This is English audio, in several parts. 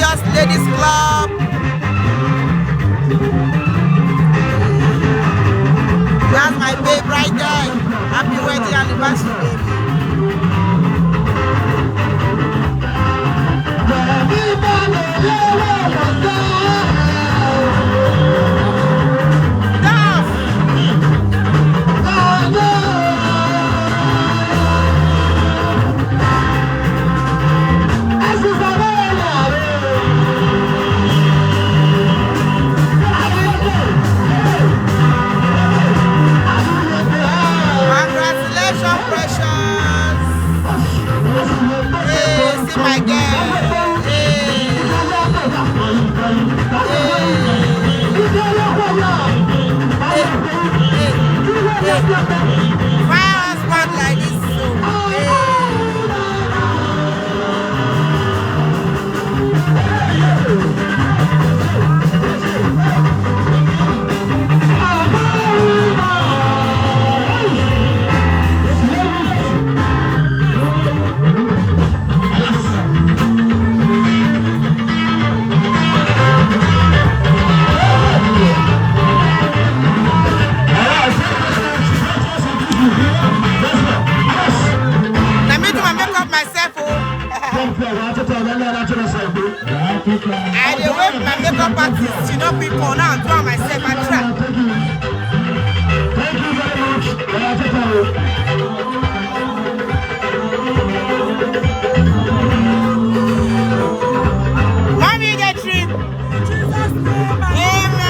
Glorious Ladies Club. That's my babe right there. Happy wedding anniversary, baby. I dey wait my makeup artist, you know, people now do it myself. I try. Thank you very much. Mommy, get treat. Amen.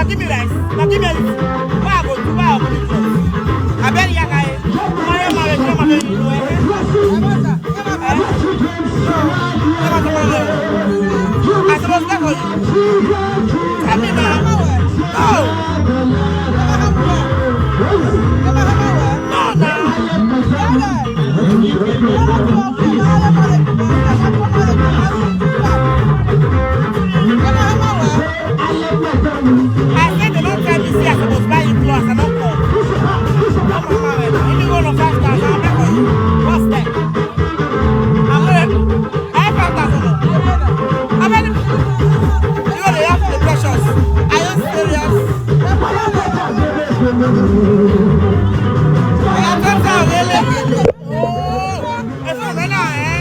Give me rice. Now give me a little. Why go to buy a I bet you guys. Why am I going to I suppose that for you. Tell me now. I said they don't tell me see I supposed to buy you clothes. I don't come. If you go to 5,000, I'll pay for you. What's that? I'm going I have 5,000. How many? You know they have the precious. Are you serious? I don't tell really. Oh, it's not now, eh?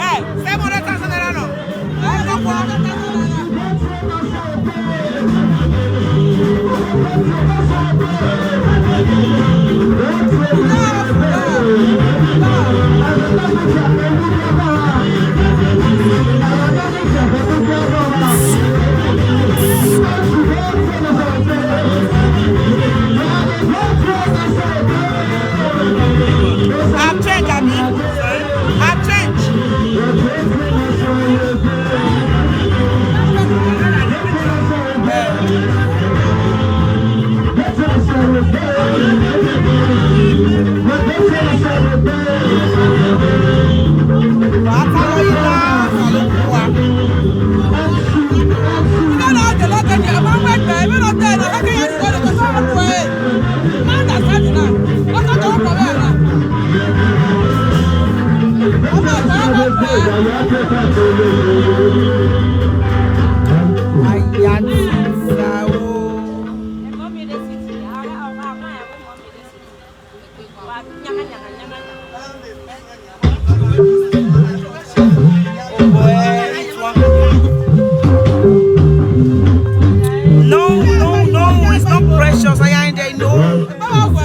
Hey, 700,000 naira no. I've changed, Abby. I've changed. I'll tell you now.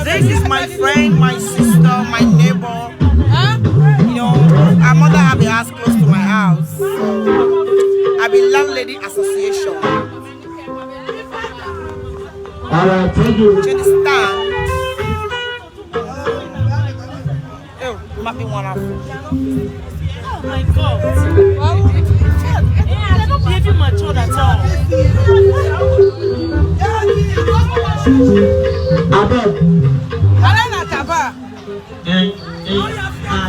This is my friend, my sister, my neighbor. You know, our mother have a house close to my house. I've been landlady association. Alright, thank you. Do you understand? Oh, you might be one of them. Oh my God. They're not behaving mature at all. Abel.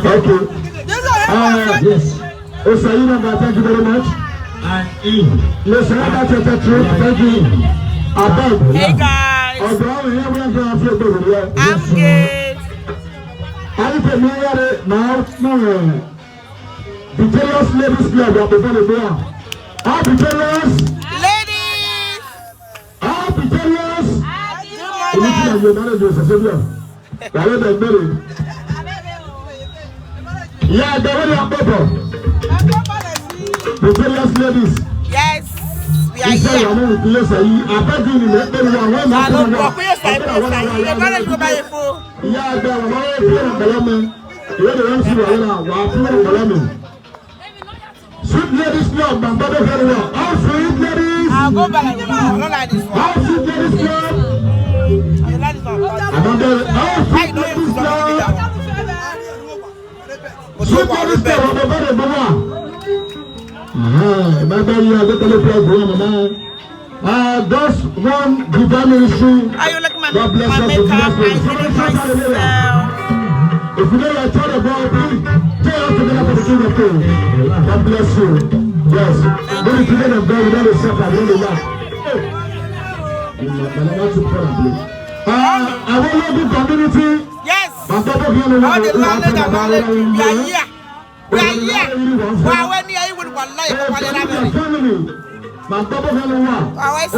Okay. Yes. Osayina, thank you very much. And listen, thank you. Abel. Hey guys. I'm good. Now, victorious ladies club are before the door. All victorious ladies. All victorious. Yeah, the way you people. Victorious ladies. Yes, we are here. I beg you, Sweet ladies club, my brother very well. All sweet ladies. I'll go back. I don't like this one. All sweet ladies club. I like this one. All sweet ladies club. Sweet ladies club, my brother very well. My brother, you are going to look like those one divine ministry. God bless us. If you know your child about me, tell us together for the King of Kings. God bless you. Yes. When you together and bed, you know the shepherd, you know the laugh. I want to do community. Yes. All the landlord and landlady. We are here. We are here. Wow, when you are with one life, family. My double hello. I see.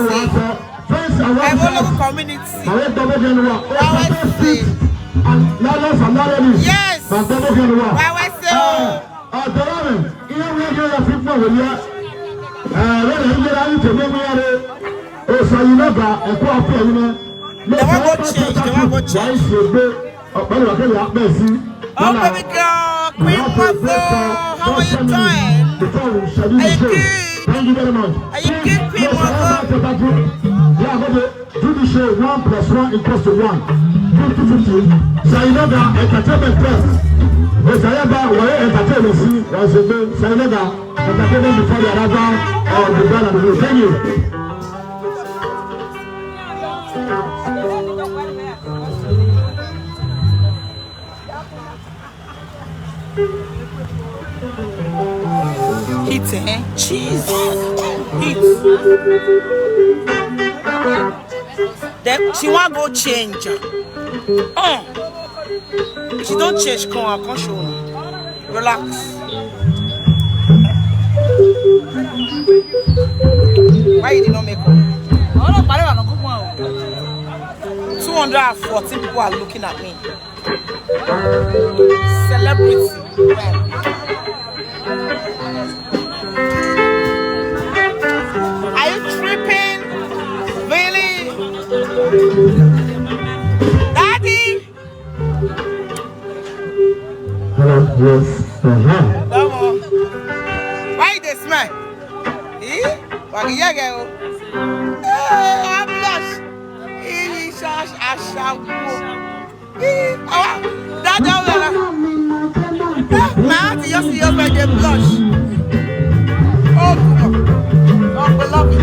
I want to community. I double hello. See. Yes. My double hello. Oh, baby girl, Queen Mother, how are you doing? Are you good? Thank you very much. Are you good, Queen Mother? Yeah, do the show 1 + 1 = 1. 50-50. So you know that entertainment first. It's a entertainment. So you know that entertainment before the other or the brand of the new. Thank you. Heat, eh? Cheese. Heat. Then she want go change. Oh. If she don't change, come on, come show her. Relax. Why you did not make up? 214 people are looking at me. Celebrity. Are you tripping? Really? Daddy? Hello, yes. Come on. Why you smell? Eh? What you get? I'm blush. I shall go. Daddy, my auntie just see your birthday blush. Oh, come on. Oh, beloved.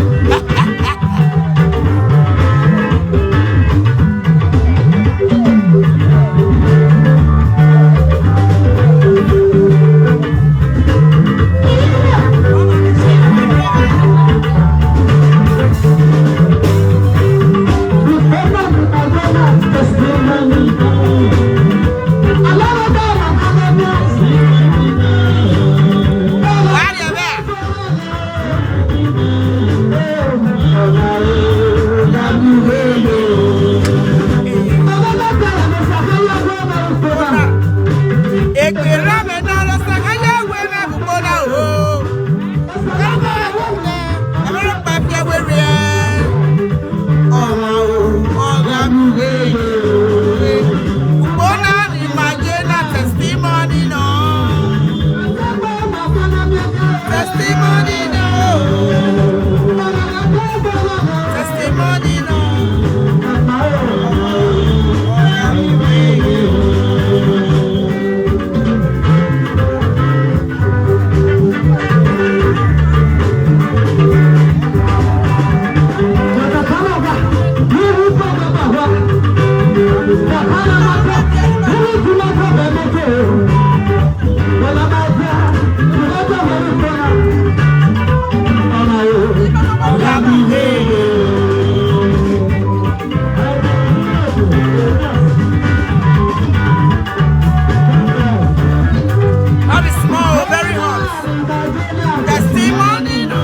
Testimony, no.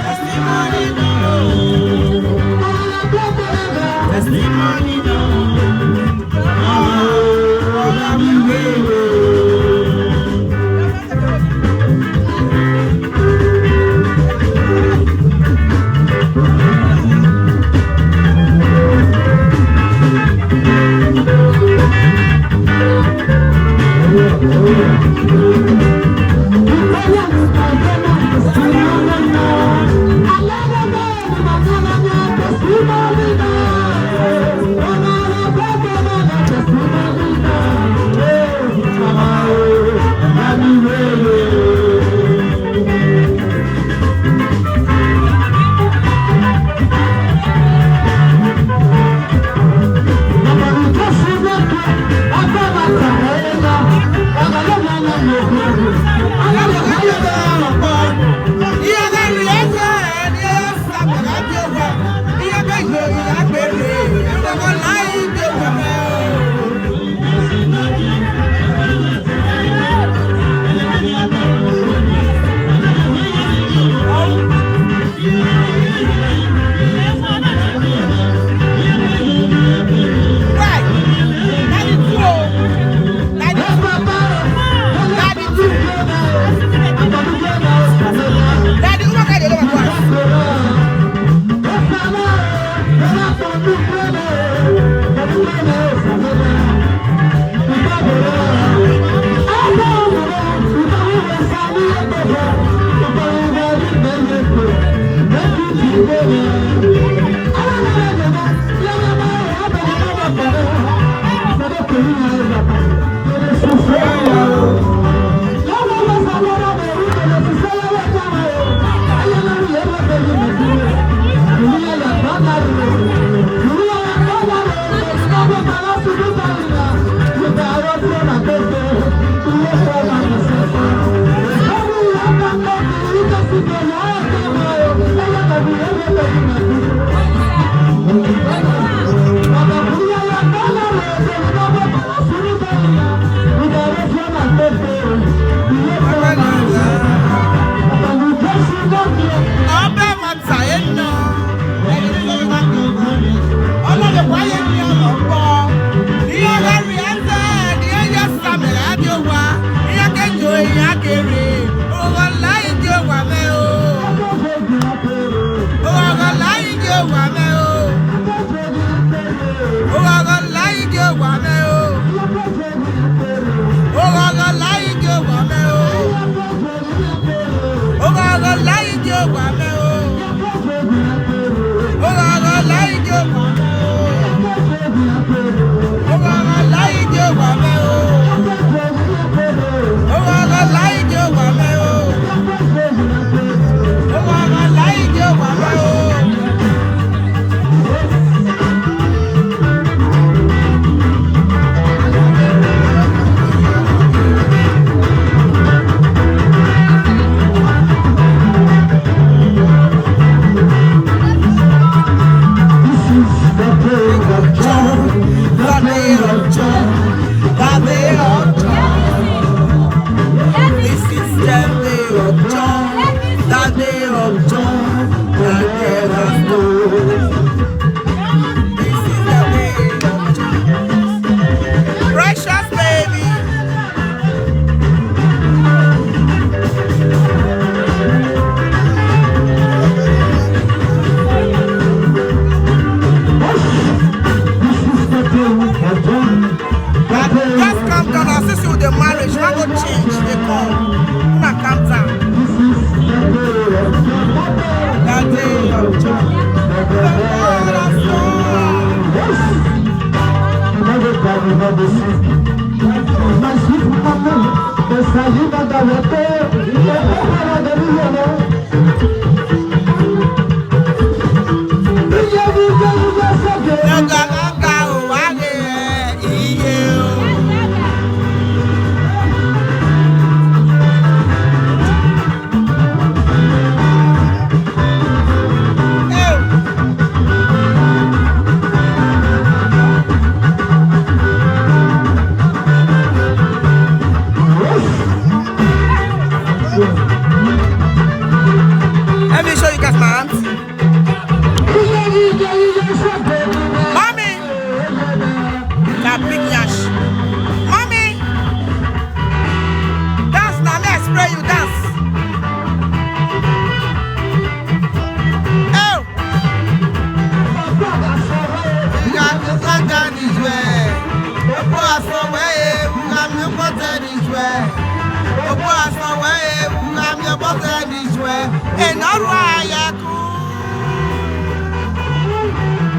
Testimony, no. Testimony, no. Oh, I'm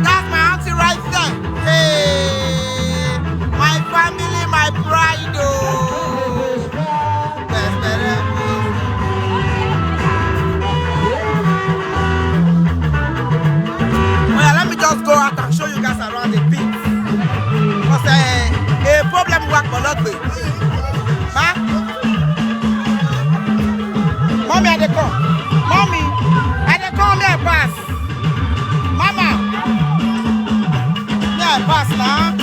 That's my auntie right there. Hey, my family, my pride. Well, let me just go out and show you guys around the pit. Because a problem work for nothing. Huh? Mommy, I dey come. Mommy, I dey come here pass. Mama, here pass now.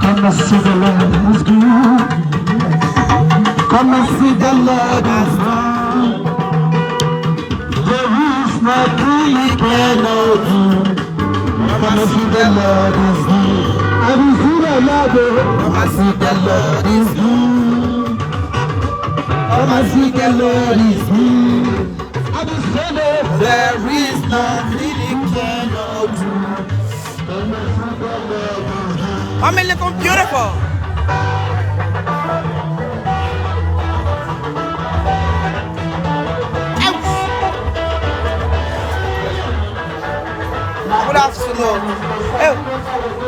Come and see the Lord is good. Come and see the Lord is good. There is nothing he cannot do. Come and see the Lord is good. I will see the Lord. Come and see the Lord is good. Come and see the Lord is good. I will say that there is nothing he cannot do. Come and see the Lord is good. Mommy, looking beautiful. Good afternoon. Hey,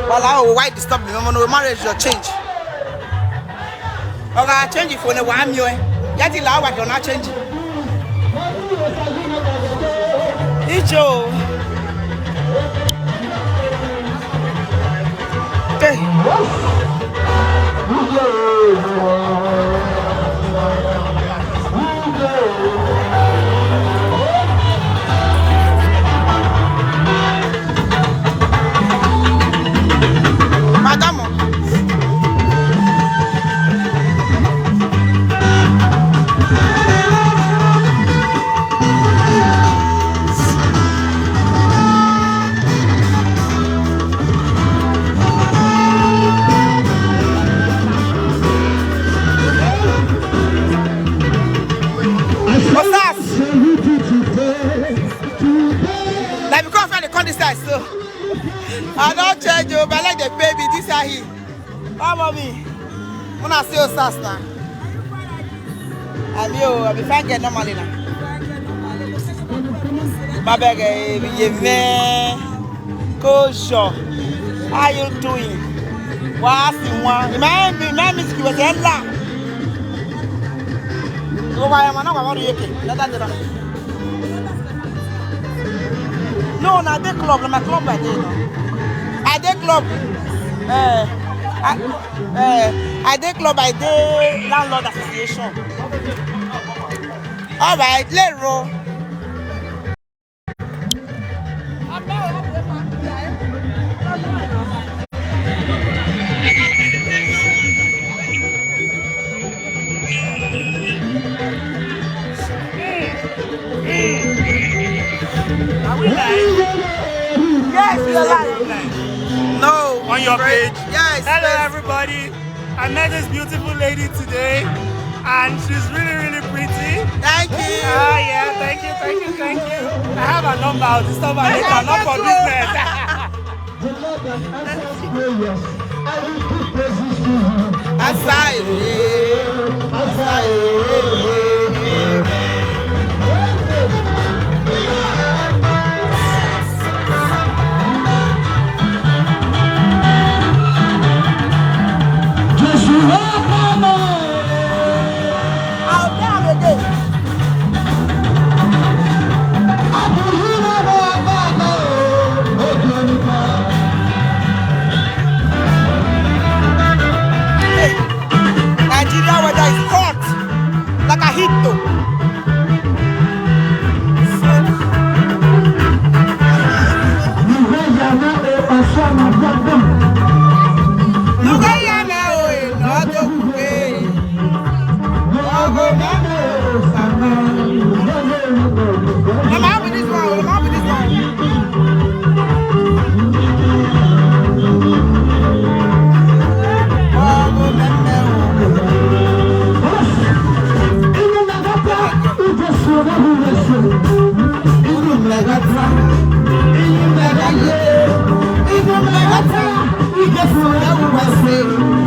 well, why disturb me? No marriage your change. Okay, I change it for the 1 year. Yet the law you're not changing. Ijo. Okay. Madame. Like because when they come this side, so I don't change you, but like the baby, this are he. Oh, mommy, when I see you, sister, I'm you. I'll be fine getting no money now. My bag, you man, Kosho, how you doing? What's the one? My miss you was a lot. Go by my number. What do you think? No, not the club. My club I did. I did club. I did club. I did landlord association. All right, let's roll. Yes, you're live. No. On your page? Yes. Hello, everybody. I met this beautiful lady today, and she's really, really pretty. Thank you. Yeah, thank you. I have a number. I'll just stop and later, not for business. Aside. Nigeria weather is hot, like a heat though.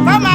Come on,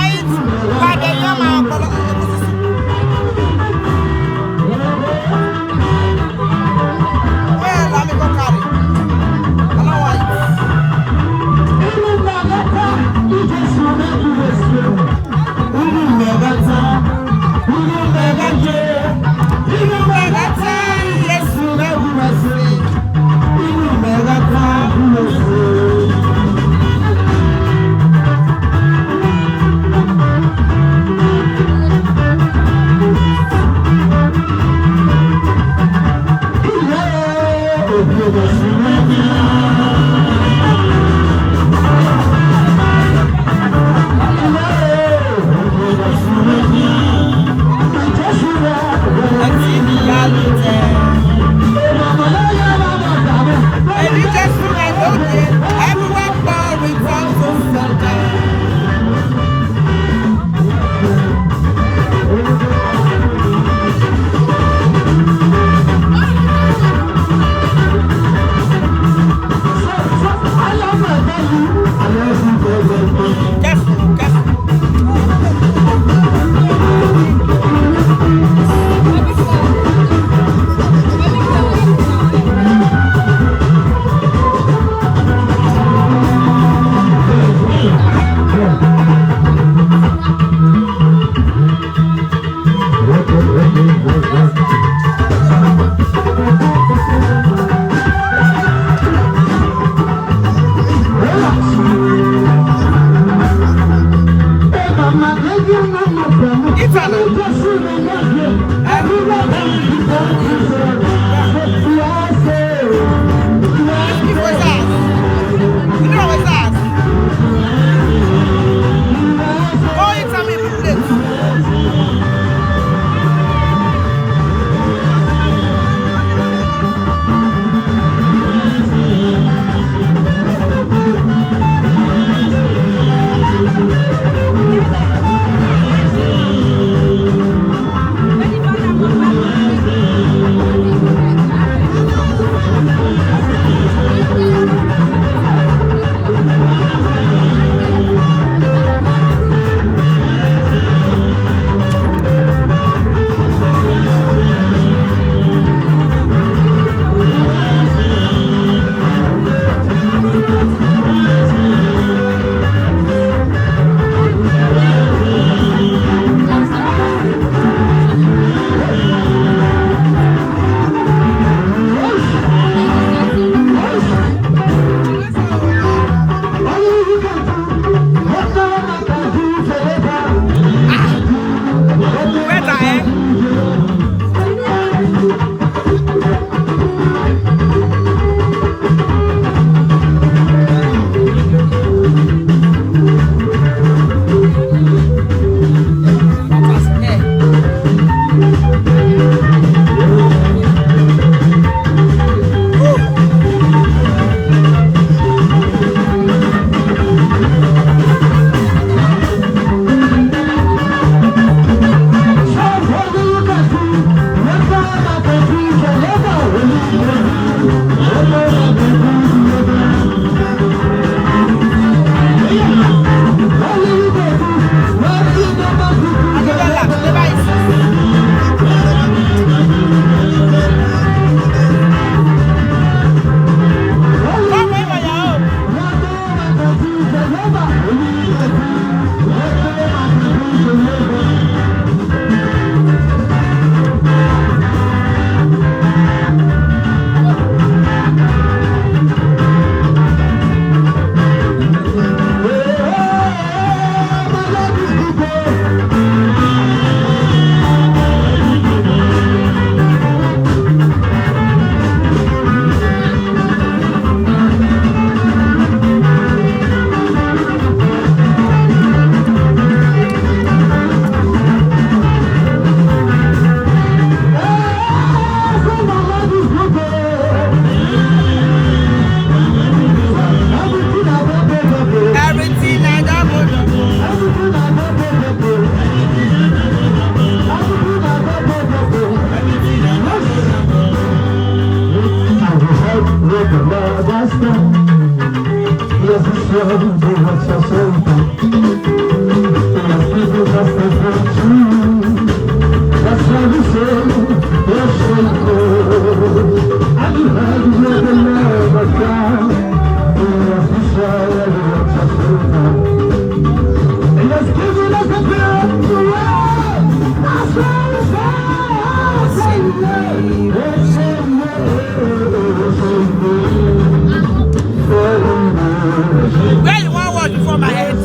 Where you want word before my head?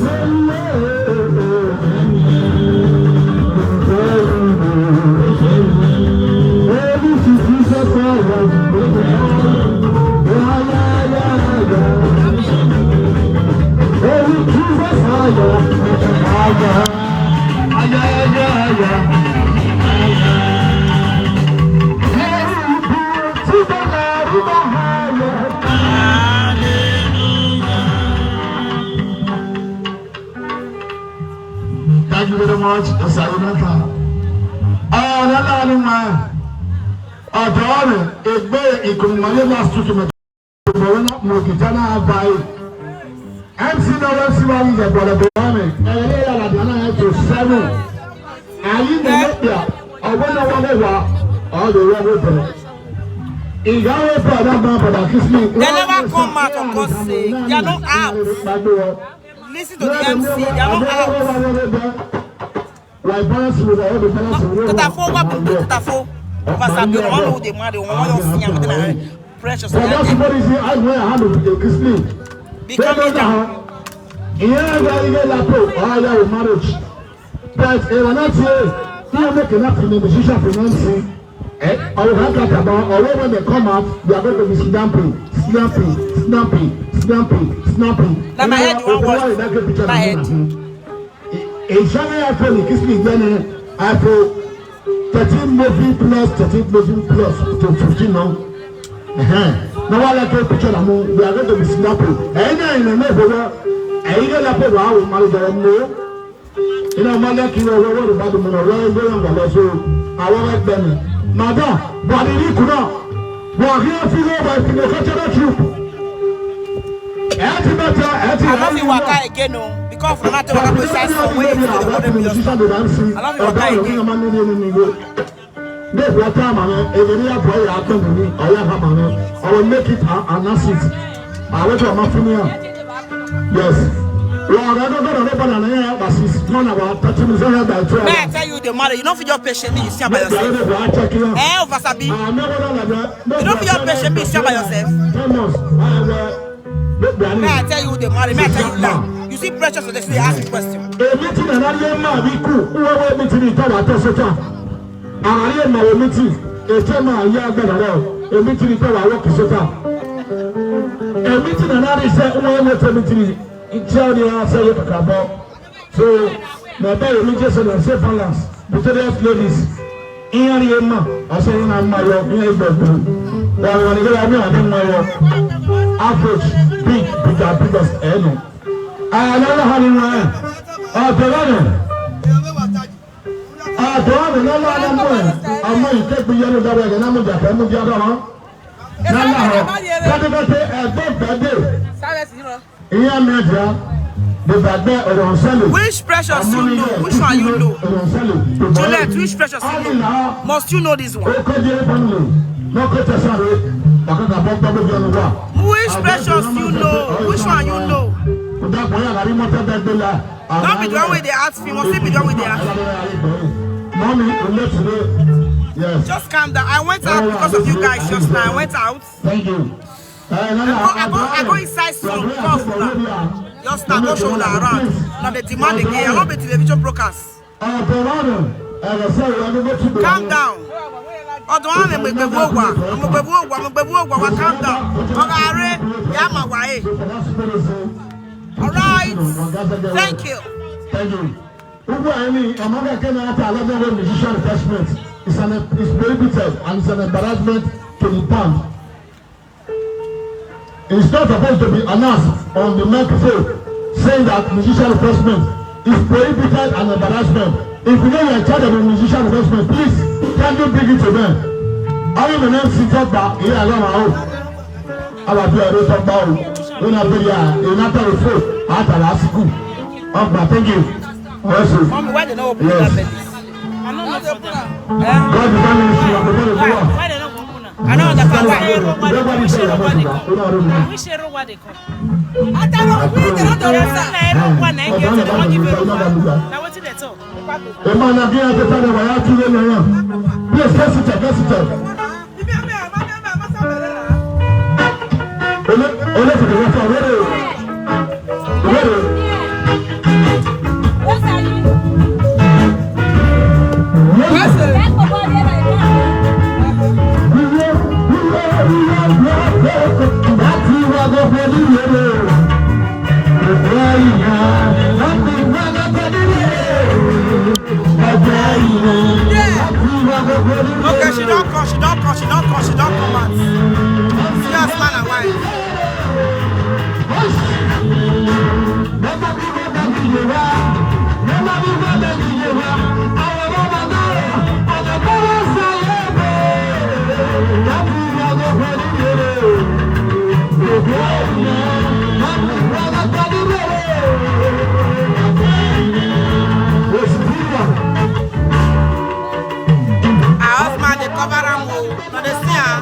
Thank you very much, Sayonaka. Another man, a boy in Kumale last week, Mokitana by MC Noah is a brother, and I had to 7. I in the media, I wonder all the way there. They never come out of God's sake. They are not out. Listen to the MC. They are not out. Precious. but when I say you make enough in the musician financing, I will have that about or when they come out, they are going to be snappy. Now my head you want my head. In January I feel it gives me then I feel 13 movie plus 13 movie plus to 15 now. Now I like a picture of we are going to be snappy. And I know I even like a wow with my no. You know, my lucky you know about the mono so I want them. Madam, but it could not. Well, here feel over the cultural troop. I love you waka again, no. Because no matter what happens, I still wait for the other music. I love you waka again. This what time, man. If you are boy, I come to me. I will make it an asset. I will to my family. Yes. Well, I don't know about an air, but she's one about 30 minutes. May I tell you the matter? You don't feel your patient, you see by yourself. Vasabi. You don't feel your patient, you see by yourself. May I tell you the matter? May I tell you now? You see precious, so they ask you a question. Meeting another man, we cool. Whoever meeting is about Tosota. I am my meeting. A time I am better. A meeting is about work Sota. A meeting another said, whoever meeting. Tell the answer you talk about. So, my baby, we just said, say balance. But today's ladies, in your man, I say, I'm my work, in your bedroom. Well, when you get me, I think my work. Average, biggest, I never had in my hand. Oh, the running. Oh, the running, no, I'm going to take the yellow that way, and I'm going to get the other one. Which precious you know? Which one you know? Juliet, which precious you know? Must you know this one? Which precious you know? Which one you know? Don't be the one with the ask me. Must be the one with the ask. Yes. Just calm down. I went out because of you guys just now. I went out. Thank you. I go inside some cough now. Just now, go show that around. Now they demand again. I want to be television broadcast. Calm down. Oh, don't want me to go. I'm calm down. All right. Thank you. Thank you. It's prohibited and it's an embarrassment to the band. It's not supposed to be announced on the microphone saying that musician refreshment is prohibited and embarrassment. If you know you're in charge of a musician refreshment, please can you bring it to them? I want the name sit up back here along my own. I will do a rate of bow. When I be here, in after the food, after last school. Thank you. Mom, why they not open that belly? I don't know for them. Why they not open it? I don't understand why. We share what they come. I don't know. We don't know. One night, they won't give you a now what's it at all? The man again at the time of our children. Yes, that's it. Okay, she don't come out. See us man and wife. Cover and move. No, they see her.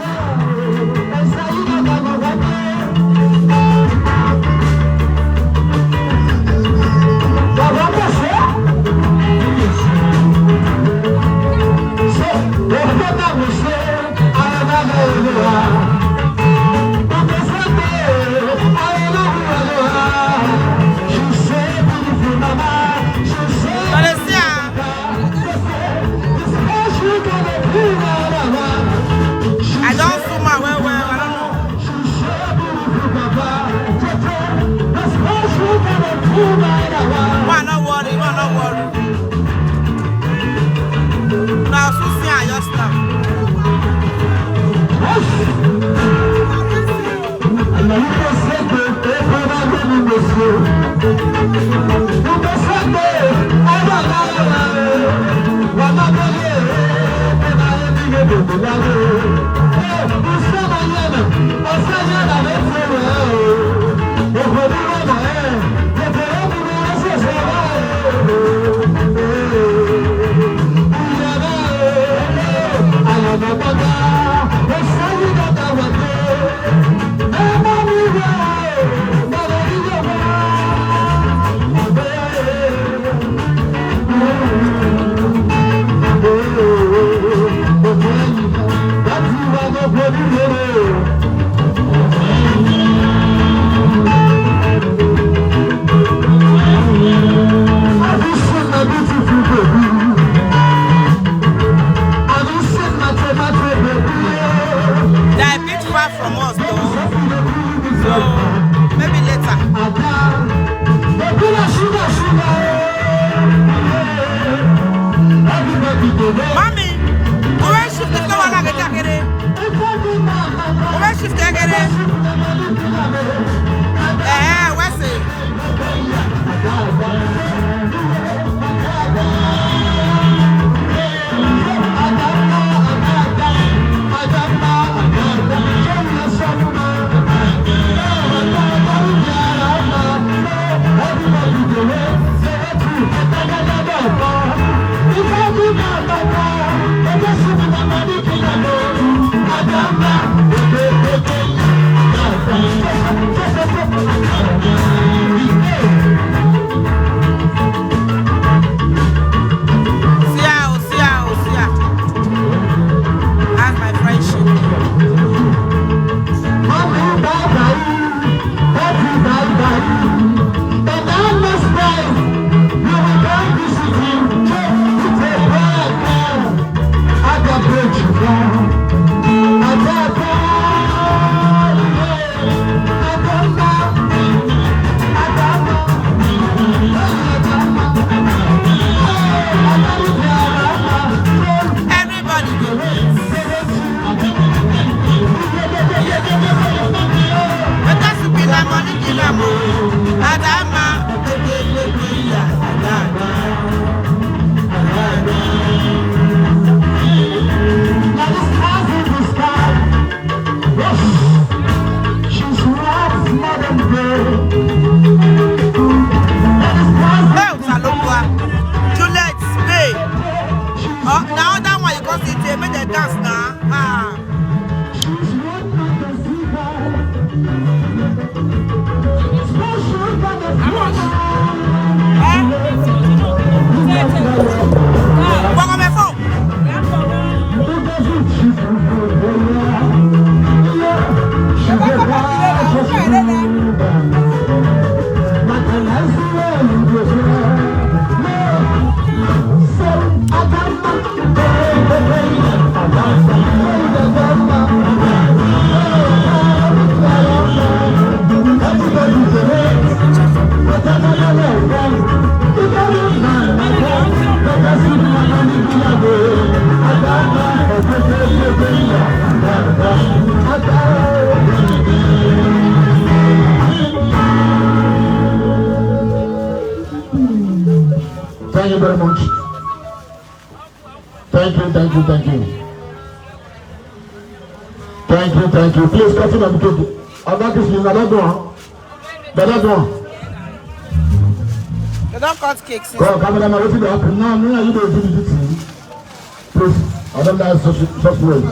Thank you very much. Thank you. Thank you. Please continue to do. I'm not listening. Another one. They don't cut cakes. Well, cameraman, what did happen? No, you don't do it. Please, I don't like such words.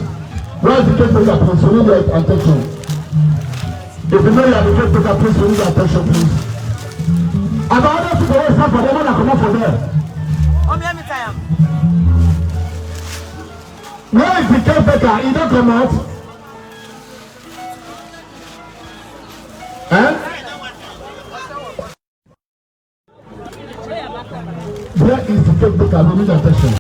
Why is the cake taker, please? We need your attention. If you know you are the cake taker, please, we need your attention, please. I'm ordered to go away for them when I come up from there. Let me tell you. Where is the cake taker? He don't come out.